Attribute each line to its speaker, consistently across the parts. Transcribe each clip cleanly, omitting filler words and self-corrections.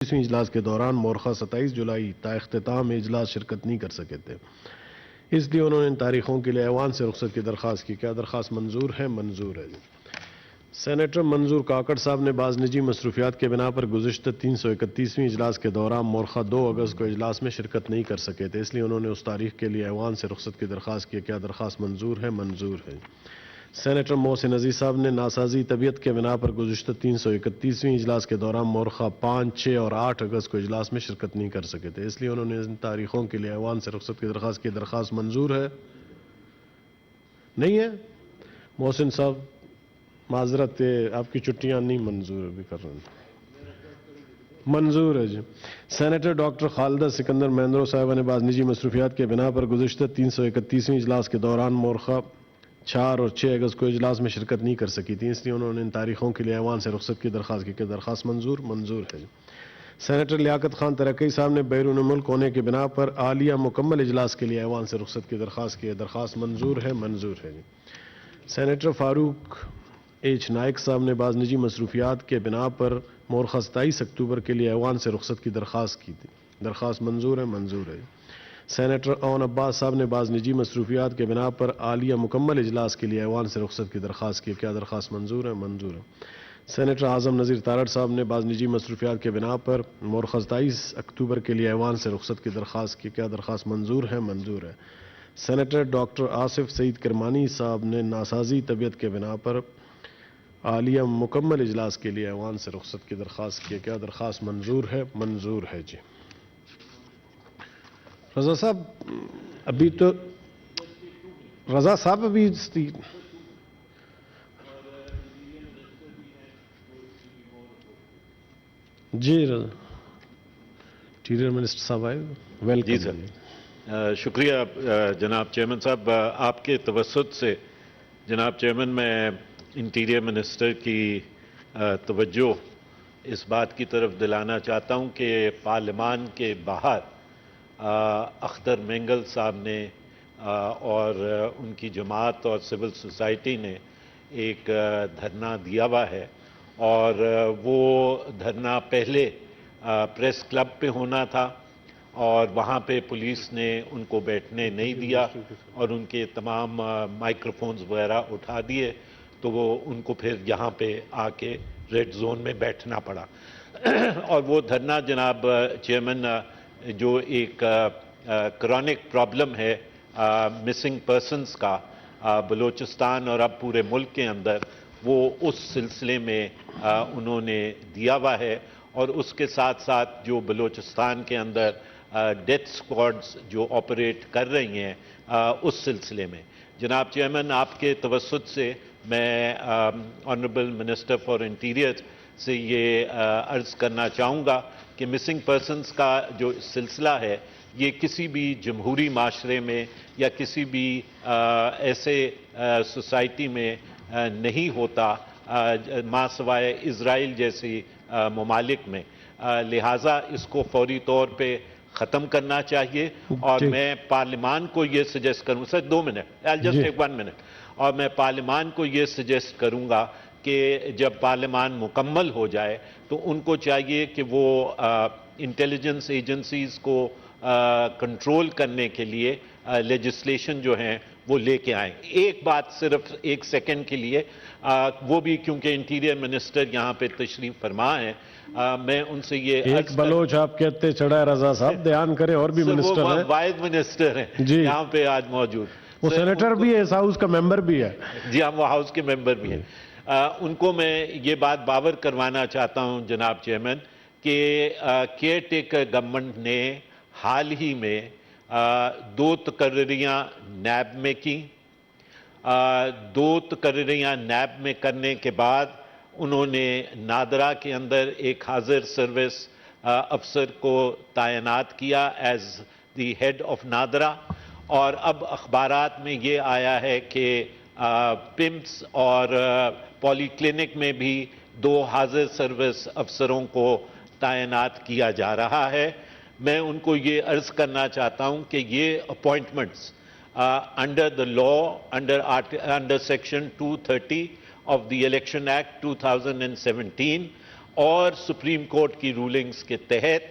Speaker 1: 20ویں اجلاس کے دوران مورخہ 27 جولائی تا اختتام اجلاس شرکت نہیں کر سکے تھے، اس لیے انہوں نے ان تاریخوں کے لیے ایوان سے رخصت کی درخواست کی۔ کیا درخواست منظور ہے؟ منظور ہے جی۔ سینیٹر منظور کاکڑ صاحب نے بعض نجی مصروفیات کے بنا پر گزشتہ 331ویں اجلاس کے دوران مورخہ 2 اگست کو اجلاس میں شرکت نہیں کر سکے تھے، اس لیے انہوں نے اس تاریخ کے لیے ایوان سے رخصت کی درخواست کی۔ کیا درخواست منظور ہے؟ منظور ہے۔ سینیٹر محسن عزیز صاحب نے ناسازی طبیعت کے بنا پر گزشتہ 331ویں اجلاس کے دوران مورخہ 5، 6 اور 8 اگست کو اجلاس میں شرکت نہیں کر سکے تھے، اس لیے انہوں نے ان تاریخوں کے لیے ایوان سے رخصت کی درخواست کی۔ درخواست منظور ہے؟ نہیں ہے؟ محسن صاحب معذرت ہے، آپ کی چھٹیاں نہیں منظور ابھی کر رہے ہیں۔ منظور ہے جی۔ سینیٹر ڈاکٹر خالدہ سکندر مہندرو صاحبہ نے بعض نجی مصروفیات کے بنا پر گزشتہ 331ویں اجلاس کے دوران مورخہ 4 اور 6 اگست کو اجلاس میں شرکت نہیں کر سکی تھی، اس لیے انہوں نے ان تاریخوں کے لیے ایوان سے رخصت کی درخواست کی۔ کہ درخواست منظور؟ منظور ہے جی۔ سینیٹر لیاقت خان ترکی صاحب نے بیرون ملک ہونے کے بنا پر عالیہ مکمل اجلاس کے لیے ایوان سے رخصت کی درخواست کی ہے۔ درخواست منظور ہے؟ منظور ہے جی۔ سینیٹر فاروق ایچ نائک صاحب نے بعض نجی مصروفیات کے بنا پر مورخہ 27 اکتوبر کے لیے ایوان سے رخصت کی درخواست کی تھی۔ درخواست منظور ہے؟ منظور ہے۔ سینیٹر اون عباس صاحب نے بعض نجی مصروفیات کے بنا پر عالیہ مکمل اجلاس کے لیے ایوان سے رخصت کی درخواست کی۔ کیا درخواست منظور ہے؟ منظور ہے۔ سینیٹر اعظم نذیر تارڑ صاحب نے بعض نجی مصروفیات کے بنا پر مورخہ 27 اکتوبر کے لیے ایوان سے رخصت کی درخواست کی۔ کیا درخواست منظور ہے؟ منظور ہے۔ سینیٹر ڈاکٹر آصف سعید کرمانی صاحب نے ناسازی طبیعت کے بنا پر عالیہ مکمل اجلاس کے لیے ایوان سے رخصت کی درخواست کی۔ کیا درخواست منظور ہے؟ منظور ہے جی۔ رضا صاحب ابھی تو رضا صاحب ابھی جی رضا انٹیریئر منسٹر صاحب آئے، ویلکم
Speaker 2: جی سر، شکریہ جناب چیئرمین صاحب، آپ کے توسط سے جناب چیئرمین میں انٹیریئر منسٹر کی توجہ اس بات کی طرف دلانا چاہتا ہوں کہ پارلیمان کے باہر اختر مینگل صاحب نے اور ان کی جماعت اور سول سوسائٹی نے ایک دھرنا دیا ہوا ہے، اور وہ دھرنا پہلے پریس کلب پہ ہونا تھا، اور وہاں پہ پولیس نے ان کو بیٹھنے نہیں دیا اور ان کے تمام مائکروفونز وغیرہ اٹھا دیے، تو وہ ان کو پھر یہاں پہ آ کے ریڈ زون میں بیٹھنا پڑا۔ اور وہ دھرنا جناب چیئرمین جو ایک کرونک پرابلم ہے مسنگ پرسنز کا بلوچستان اور اب پورے ملک کے اندر، وہ اس سلسلے میں انہوں نے دیا ہوا ہے، اور اس کے ساتھ ساتھ جو بلوچستان کے اندر ڈیتھ سکواڈز جو آپریٹ کر رہی ہیں اس سلسلے میں۔ جناب چیئرمین، آپ کے توسط سے میں آنریبل منسٹر فار انٹیریئر سے یہ عرض کرنا چاہوں گا کہ مسنگ پرسنز کا جو سلسلہ ہے، یہ کسی بھی جمہوری معاشرے میں یا کسی بھی ایسے سوسائٹی میں نہیں ہوتا ماں سوائے اسرائیل جیسی ممالک میں، لہٰذا اس کو فوری طور پہ ختم کرنا چاہیے۔ اور میں پارلیمان کو یہ سجیسٹ کروں، سر 2 minute, I'll just take 1 minute، اور میں پارلیمان کو یہ سجیسٹ کروں گا کہ جب پارلیمان مکمل ہو جائے تو ان کو چاہیے کہ وہ انٹیلیجنس ایجنسیز کو کنٹرول کرنے کے لیے لیجسلیشن جو ہیں وہ لے کے آئیں۔ ایک بات صرف 1 سیکنڈ کے لیے، وہ بھی کیونکہ انٹیریئر منسٹر یہاں پہ تشریف فرما ہیں، میں ان سے یہ
Speaker 1: ایک بلوچ آپ کہتے چڑھا ہے رضا صاحب، دھیان کریں اور بھی منسٹر ہیں،
Speaker 2: واحد منسٹر ہیں یہاں پہ آج موجود،
Speaker 1: وہ سینیٹر بھی ہے، اس ہاؤس کا ممبر بھی ہے،
Speaker 2: جی ہاں وہ ہاؤس کے ممبر بھی ہیں۔ ان کو میں یہ بات باور کروانا چاہتا ہوں جناب چیئرمین کہ کیئر ٹیکر گورنمنٹ نے حال ہی میں 2 تقرریاں نیب میں کی۔ 2 تقرریاں نیب میں کرنے کے بعد انہوں نے نادرا کے اندر ایک حاضر سروس افسر کو تعینات کیا as the head of NADRA, اور اب اخبارات میں یہ آیا ہے کہ پمپس اور پولی کلینک میں بھی 2 حاضر سروس افسروں کو تعینات کیا جا رہا ہے۔ میں ان کو یہ عرض کرنا چاہتا ہوں کہ یہ appointments under the law, under section 230 of the election act 2017 اور سپریم کورٹ کی رولنگز کے تحت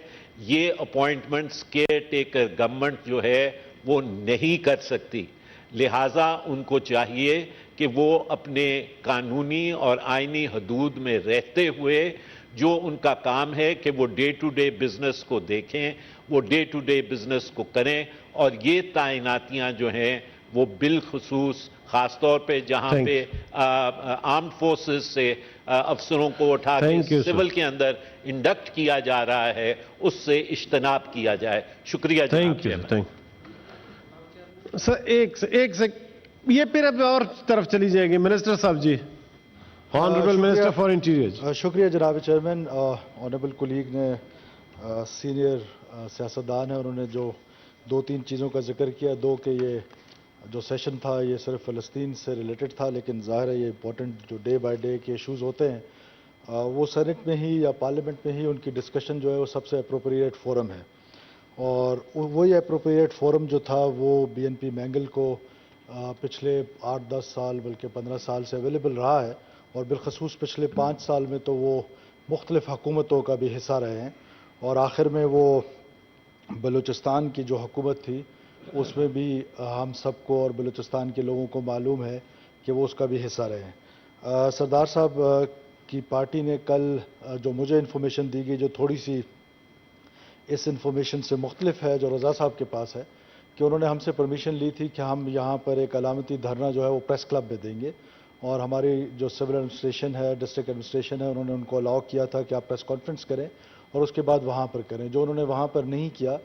Speaker 2: یہ اپوائنٹمنٹس کیئر ٹیکر گورنمنٹ جو ہے وہ نہیں کر سکتی. لہٰذا ان کو چاہیے کہ وہ اپنے قانونی اور آئینی حدود میں رہتے ہوئے جو ان کا کام ہے کہ وہ ڈے ٹو ڈے بزنس کو دیکھیں، وہ ڈے ٹو ڈے بزنس کو کریں. اور یہ تعیناتیاں جو ہیں وہ بالخصوص خاص طور پہ جہاں
Speaker 1: Thank
Speaker 2: پہ آرمڈ فورسز سے افسروں کو اٹھا
Speaker 1: Thank
Speaker 2: کے
Speaker 1: you, sir.
Speaker 2: سول کے اندر انڈکٹ کیا جا رہا ہے اس سے اجتناب کیا جائے. شکریہ جناب
Speaker 1: تھینک یو
Speaker 2: چیئرمین.
Speaker 1: تھینک سر ایک سے یہ پھر اب اور طرف چلی جائے گی منسٹر صاحب جی. آنریبل
Speaker 3: شکریہ.
Speaker 1: Minister for interior.
Speaker 3: شکریہ جناب چیئرمین. آنریبل کولیگ نے سینئر سیاستدان ہیں، انہوں نے جو 2-3 چیزوں کا ذکر کیا. دو کہ یہ جو سیشن تھا یہ صرف فلسطین سے ریلیٹڈ تھا، لیکن ظاہر ہے یہ امپورٹنٹ جو ڈے بائی ڈے کے ایشوز ہوتے ہیں وہ سینٹ میں ہی یا پارلیمنٹ میں ہی ان کی ڈسکشن جو ہے وہ سب سے اپروپریٹ فورم ہے. اور وہی اپروپریٹ فورم جو تھا وہ بی این پی مینگل کو پچھلے 8-10 سال بلکہ 15 سال سے اویلیبل رہا ہے، اور بالخصوص پچھلے 5 سال میں تو وہ مختلف حکومتوں کا بھی حصہ رہے ہیں. اور آخر میں وہ بلوچستان کی جو حکومت تھی اس میں بھی ہم سب کو اور بلوچستان کے لوگوں کو معلوم ہے کہ وہ اس کا بھی حصہ رہے ہیں. سردار صاحب کی پارٹی نے کل جو مجھے انفارمیشن دی گئی جو تھوڑی سی اس انفارمیشن سے مختلف ہے جو رضا صاحب کے پاس ہے، کہ انہوں نے ہم سے پرمیشن لی تھی کہ ہم یہاں پر ایک علامتی دھرنا جو ہے وہ پریس کلب میں دیں گے. اور ہماری جو سول ایڈمنسٹریشن ہے، ڈسٹرکٹ ایڈمنسٹریشن ہے، انہوں نے ان کو الاؤ کیا تھا کہ آپ پریس کانفرنس کریں اور اس کے بعد وہاں پر کریں. جو انہوں نے وہاں پر نہیں کیا،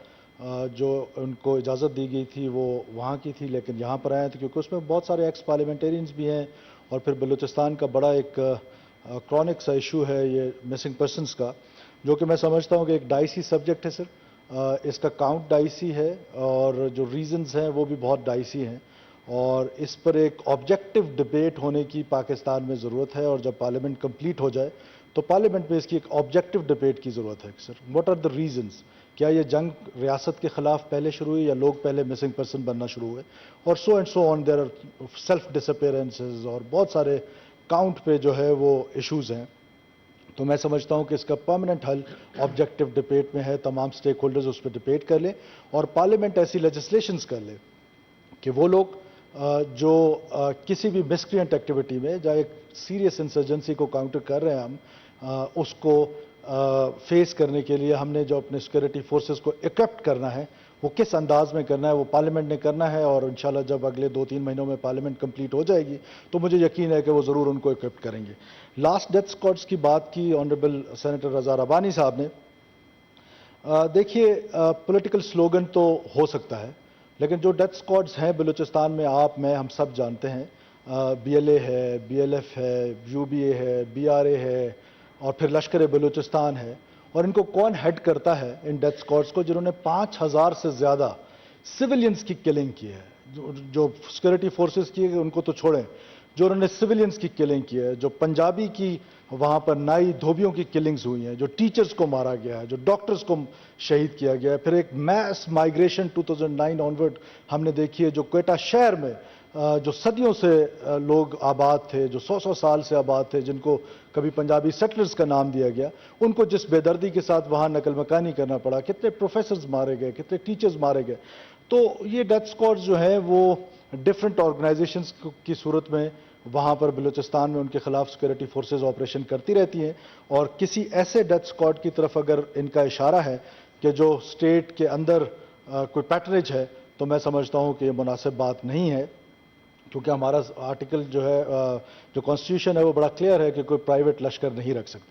Speaker 3: جو ان کو اجازت دی گئی تھی وہ وہاں کی تھی، لیکن یہاں پر آئے تھے کیونکہ اس میں بہت سارے ایکس پارلیمنٹیرینز بھی ہیں، اور پھر بلوچستان کا بڑا ایک کرونک سا ایشو ہے یہ مسنگ پرسنس کا، جو کہ میں سمجھتا ہوں کہ ایک ڈائسی سبجیکٹ ہے سر. اس کا کاؤنٹ ڈائسی ہے اور جو ریزنز ہیں وہ بھی بہت ڈائسی ہیں، اور اس پر ایک آبجیکٹو ڈبیٹ ہونے کی پاکستان میں ضرورت ہے. اور جب پارلیمنٹ کمپلیٹ ہو جائے تو پارلیمنٹ میں اس کی ایک آبجیکٹو ڈبیٹ کی ضرورت ہے. Sir what are the reasons? کیا یہ جنگ ریاست کے خلاف پہلے شروع ہوئی یا لوگ پہلے مسنگ پرسن بننا شروع ہوئے؟ اور so and so on, there are self disappearances اور بہت سارے کاؤنٹ پہ جو ہے وہ ایشوز ہیں. تو میں سمجھتا ہوں کہ اس کا پرماننٹ حل آبجیکٹو ڈبیٹ میں ہے. تمام سٹیک ہولڈرز اس پہ ڈبیٹ کر لیں اور پارلیمنٹ ایسی لیجسلیشنز کر لے کہ وہ لوگ جو کسی بھی مسکرینٹ ایکٹیویٹی میں جائے ایک سیریس انسرجنسی کو کاؤنٹر کر رہے ہیں ہم اس کو فیس کرنے کے لیے ہم نے جو اپنے سیکورٹی فورسز کو اکوپٹ کرنا ہے وہ کس انداز میں کرنا ہے وہ پارلیمنٹ نے کرنا ہے. اور انشاءاللہ جب اگلے 2-3 مہینوں میں پارلیمنٹ کمپلیٹ ہو جائے گی تو مجھے یقین ہے کہ وہ ضرور ان کو اکوپٹ کریں گے. لاسٹ ڈیتھ اسکواڈس کی بات کی آنریبل سینیٹر رضا ربانی صاحب نے. دیکھیے پولیٹیکل سلوگن تو ہو سکتا ہے، لیکن جو ڈیتھ اسکواڈس ہیں بلوچستان میں آپ میں ہم سب جانتے ہیں. بی ایل اے ہے، بی ایل ایف ہے، یو بی اے ہے، بی آر اے ہے، اور پھر لشکر بلوچستان ہے. اور ان کو کون ہیڈ کرتا ہے ان ڈیتھ اسکواڈس کو؟ جنہوں نے 5000 سے زیادہ سویلینز کی کلنگ کی ہے. جو سیکورٹی فورسز کی ان کو تو چھوڑیں، جو انہوں نے سویلینز کی کلنگ کی ہے، جو پنجابی کی وہاں پر نائی دھوبیوں کی کلنگز ہوئی ہیں، جو ٹیچرز کو مارا گیا ہے، جو ڈاکٹرز کو شہید کیا گیا ہے. پھر ایک میس مائیگریشن 2009 آنورڈ ہم نے دیکھی ہے جو کوئٹہ شہر میں جو صدیوں سے لوگ آباد تھے، جو 100 سال سے آباد تھے، جن کو کبھی پنجابی سیٹلرز کا نام دیا گیا، ان کو جس بے دردی کے ساتھ وہاں نقل مکانی کرنا پڑا. کتنے پروفیسرز مارے گئے، کتنے ٹیچرز مارے گئے. تو یہ ڈیتھ اسکواڈ جو ہیں وہ ڈفرینٹ آرگنائزیشنز کی صورت میں وہاں پر بلوچستان میں ان کے خلاف سیکورٹی فورسز آپریشن کرتی رہتی ہیں. اور کسی ایسے ڈیتھ اسکواڈ کی طرف اگر ان کا اشارہ ہے کہ جو اسٹیٹ کے اندر کوئی پیٹرنیج ہے تو میں سمجھتا ہوں کہ یہ مناسب بات نہیں ہے، کیونکہ ہمارا آرٹیکل جو ہے جو کانسٹیٹیوشن ہے وہ بڑا کلیئر ہے کہ کوئی پرائیویٹ لشکر نہیں رکھ سکتے.